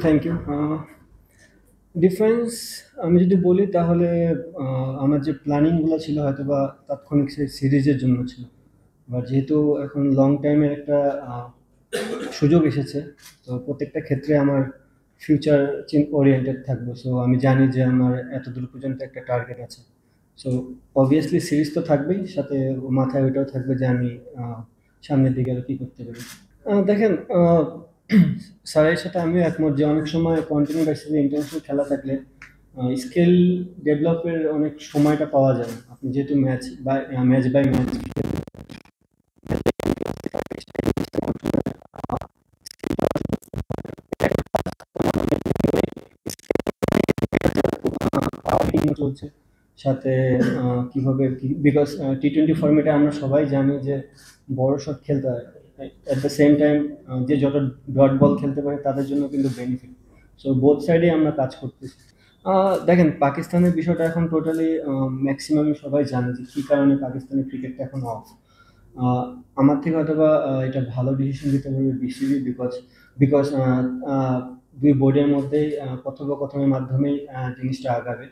Thank you. Difference আমি যদি বলি তাহলে আমার যে প্ল্যানিংগুলো ছিল হয়তো বা তাৎক্ষণিক সেই সিরিজের জন্য ছিল, বা যেহেতু এখন লং টাইমের একটা সুযোগ এসেছে, তো প্রত্যেকটা ক্ষেত্রে আমার ফিউচার ওরিয়েন্টেড থাকবো। সো আমি জানি যে আমার এতদূর পর্যন্ত একটা টার্গেট আছে। সো অবভিয়াসলি সিরিজ তো থাকবেই, সাথে মাথায় ওইটাও থাকবে যে আমি সামনের দিকে আরো কি করতে পারি। দেখেন, স্যারের সাথে আমিও একমত যে অনেক সময় কন্টিনিউ বেসিসে ইন্টারন্যাশনাল খেলা থাকলে স্কিল ডেভেলপের অনেক সময়টা পাওয়া যায় না। আপনি যেহেতু ম্যাচ বাই ম্যাচ চলছে, সাথে কিভাবে বিকজ টি-20 ফরম্যাটে আমরা সবাই জানি যে বড় শট খেলতে হয়। অ্যাট দ্য সেম টাইম যে যত ডট বল খেলতে পারে তাদের জন্য কিন্তু বেনিফিট। সো বোথ সাইডে আমরা কাজ করতেছি। দেখেন, পাকিস্তানের বিষয়টা এখন টোটালি ম্যাক্সিমাম সবাই জানে যে কী কারণে পাকিস্তানের ক্রিকেটটা এখন অফ। আমার থেকে হয়তো বা এটা ভালো ডিসিশন দিতে পারবে বিসিবি, বিকজ বিকজ দুই বোর্ডের মধ্যেই কথোপকথনের মাধ্যমেই জিনিসটা আগাবে।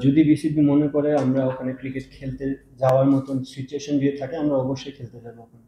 যদি বিসিবি মনে করে আমরা ওখানে ক্রিকেট খেলতে যাওয়ার মতন সিচুয়েশন যদি থাকে, আমরা অবশ্যই খেলতে যাবো ওখানে।